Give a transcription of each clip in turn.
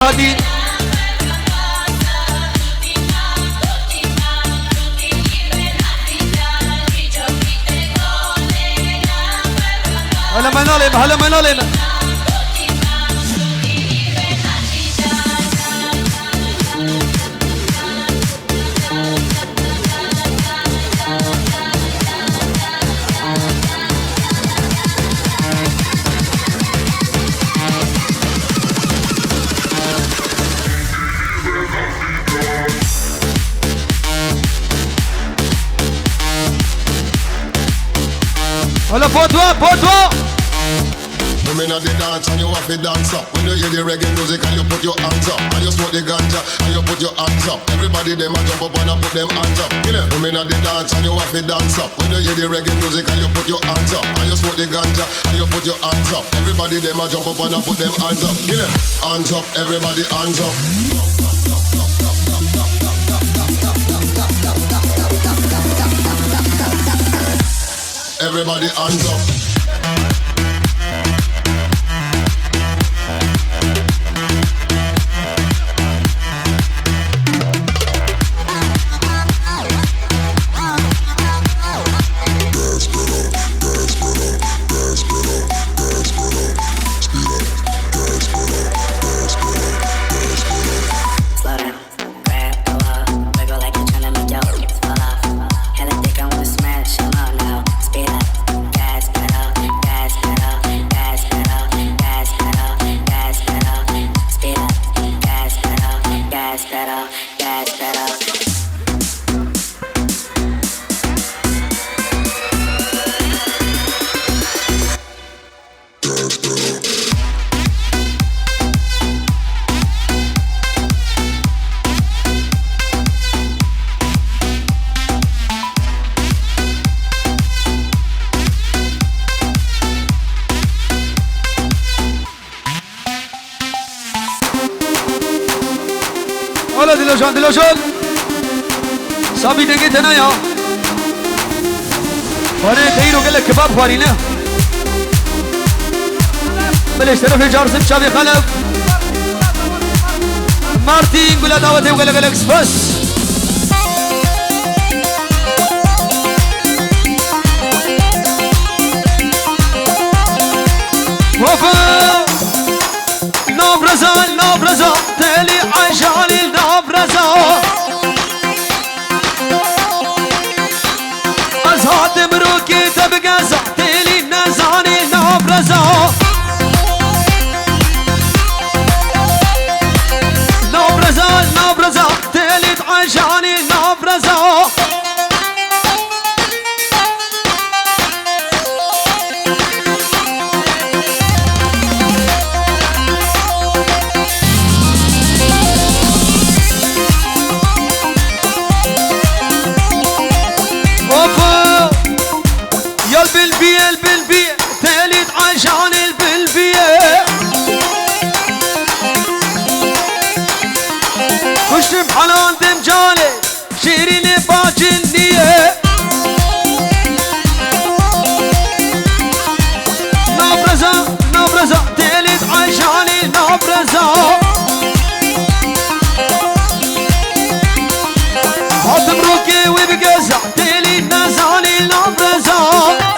شادين هلا منالم هلا منالم هلا فوتوا فوتوا Women at the dance and you have to dance up. When you hear the reggae music and you put your hands up, and you smoke the ganja and you put your hands up. Everybody them a jump up and a put them hands up. Women at the dance and you have to dance up. When you hear the reggae music and you put your hands up, and you smoke the ganja and you put your hands up. Everybody them a jump up and a put them hands up. Hands up, everybody hands up. Everybody hands up. Hola Dilojon Sabi dengi thena ya Hore kahi roke le kebab khwari na Bale sharaf jar se chabi khalaf Martin gula dawat hai gala gala express Wafa نبرزا تالي عشاني نبرزا أزهات مروكي تبقى زعتالي نزاني نبرزا نبرزا تالي عشاني نبرزا البلبية تالي عشان البلبية خشم حلال دم جالي شيرين باجنية نبرزة تالي عشان نبرزة حط مروكي وبقزع تالي نزاني نبرزة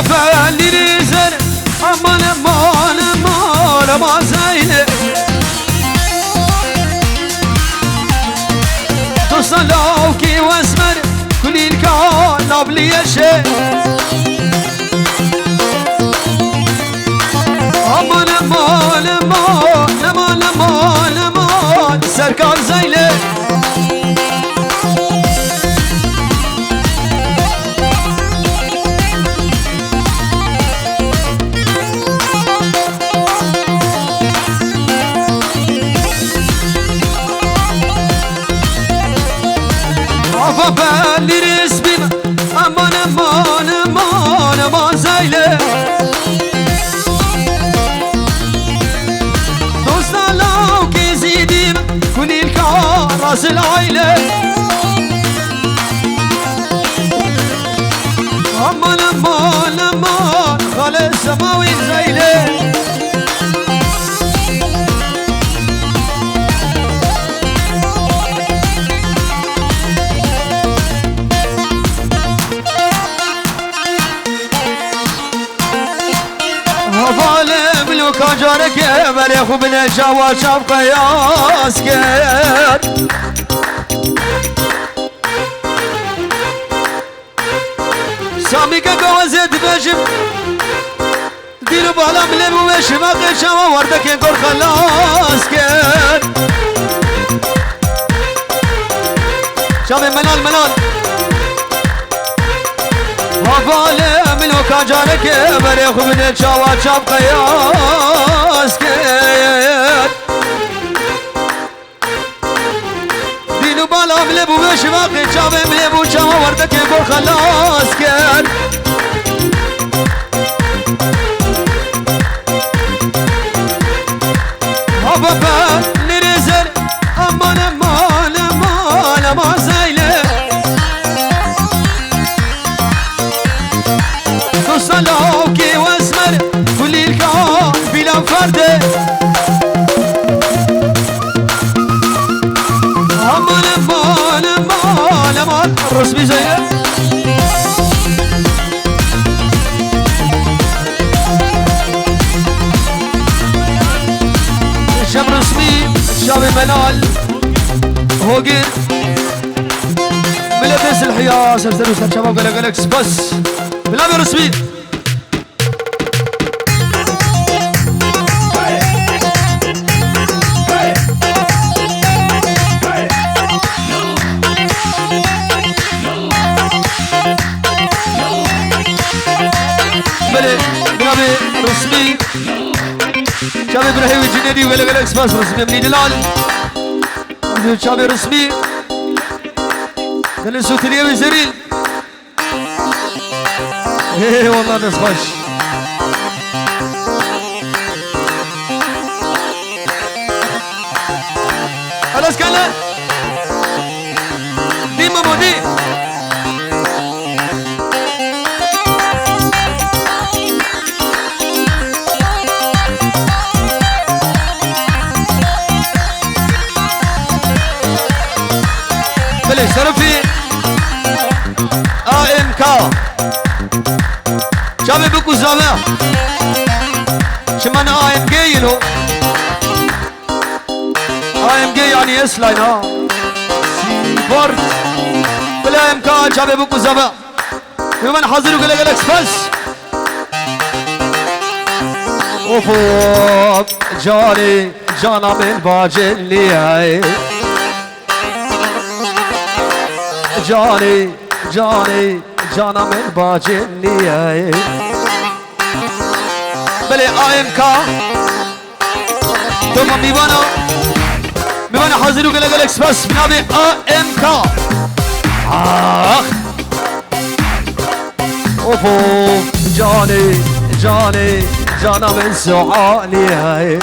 فعلي زر أمان ما زينه تصلوكي واسمه بابا اللي رسمي امان امان امان امان زايله دوسنا لو كيزيدي كل الكار راس العيله امان امان امان خالد سماوي زايله ظالم لو كان جارك بل يخو بالجوا شاف قياس كير سامي كقوزت بجم ديرو بالا ملم ومشي ما قشا وردك ينقر خلاص كير شامي منال هفاله منو كان جارك بريخ من الشوا شاب قياس كير دينو بالا ملبو بشواقي شاب ملبو شوا وردك يقول خلاص كير هبابا نرزل امان امان امان امان زايله صلوكي واسمر كل الكون بلا فرده امان امان امان امان الرسمي زينب شاب رسمي شاب منال هوجر ملبس الحياس ارسلوا شباب قلقلكس بس بلابي رسمي بلابي رسمي شابي ابراهيم الجنيدي وقلقلكس بس رسمي مني دلال شابي رسمي جلسوا تليم زريل ايه والله ناس خوش خلاص كلا دي مامو دي بلش صرفي AMK شابي بكو زمان شمان AMG يلو AMG يعني اس لاين ها سيبورت بلا AMK شابي بكو زمان يومن حاضر وقال لك بس وفوق جاني جانا من باجي اللي هاي جاني جانا من باجي اللي هاي بلي AMK ثم ميوانا حاضر وقال لك بس بنابي AMK وفوق جاني جانا من سعالي هاي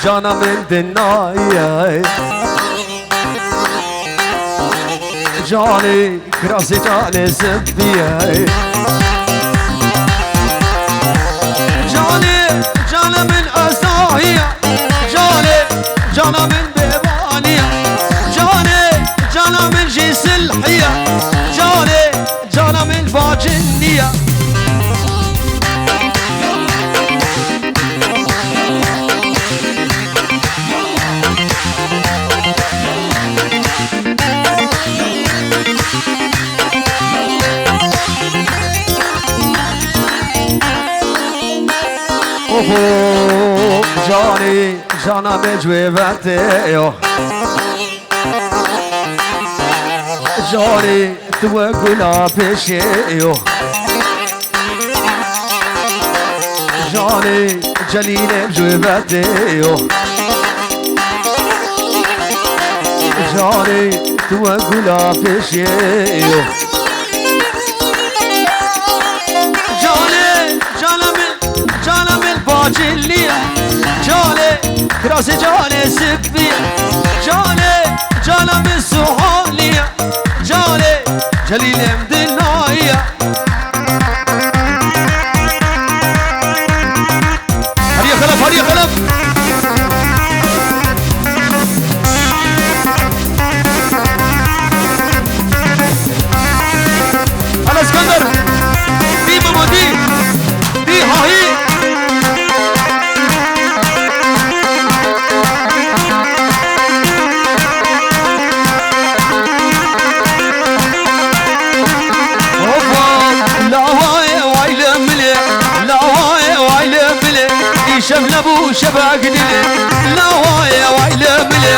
جانا من دناي هاي جاني كراسي جاني زبي هاي جانا من أساهية جانا من بيبانية جانا من جيس الحية جانا من باجنية وفوق جانا بجويبتي جاني توقنا بشيء جاني جليل بجويبتي جاني توقلا في شيء جانم الباجلية جاني كراسي جاني سبية جانم السهولية جاني جليل مدناية هريا خلف الاسكندر دي ماما دي هاهي شبلبو شباك دلي لا وايا وايلا ملي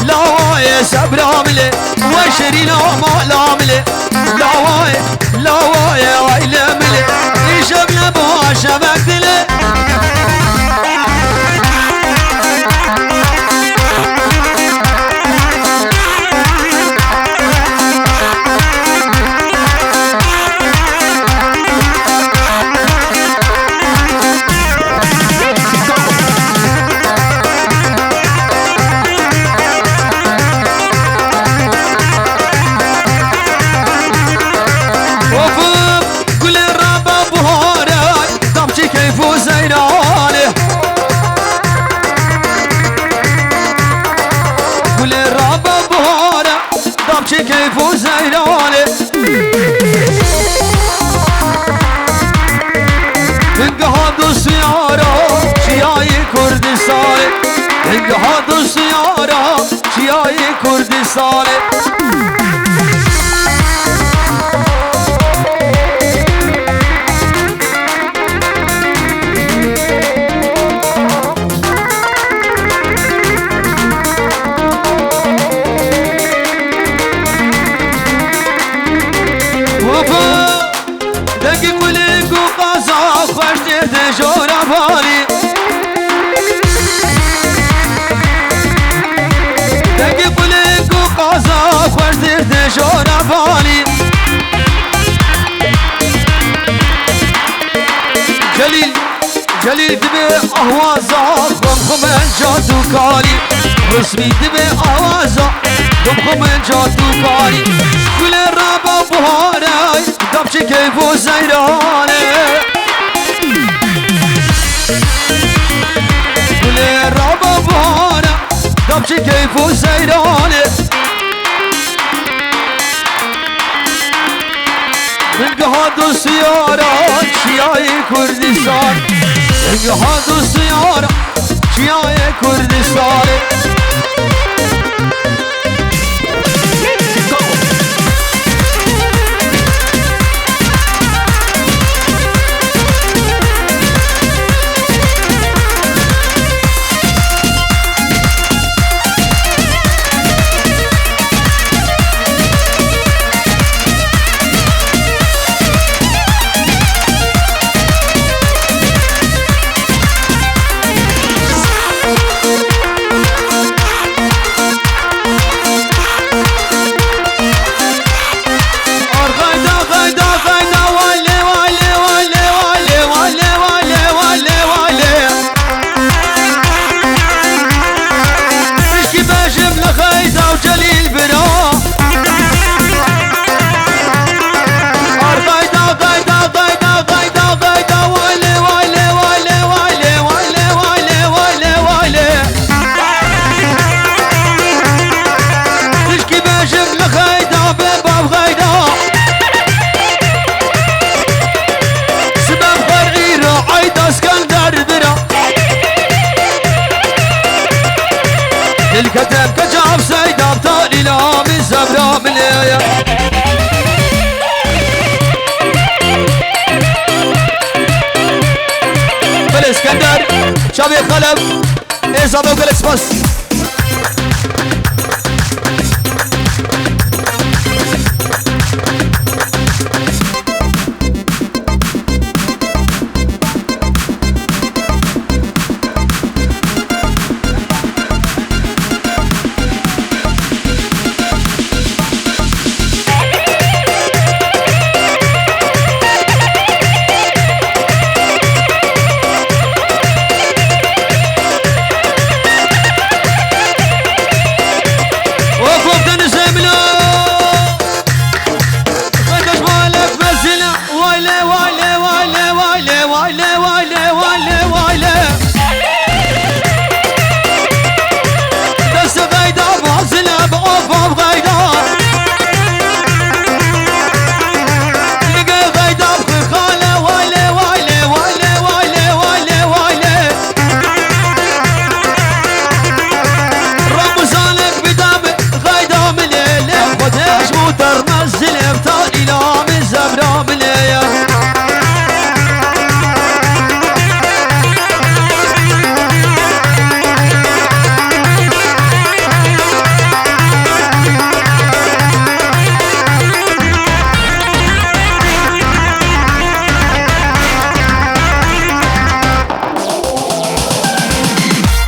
لا وايا سبرا ملي وشرينا ما لا ملي لا وايا وايلا ملي شبلبو شباك دلي كيف زيراني انقهاد السيارة شياي كردستاني انقهاد السيارة شياي كردستاني جورا بالي دقي قلق وقازا خوش درد جورا بالي جليل دبي أهوازا خم جاتو كاري رسمي دبي أهوازا خم جاتو كاري كل الرابا بهاري دبشي كيفو زيراني كل الرابا بهاري دبشي كيفو زيراني انقهاد السيارة شياي كردستان انقهاد السيارة شياي كردستان الكتب كجاب سيد ابطال لا من زبرا من الايه بالاسكندر شابي خلف ايه صابو كل اسباس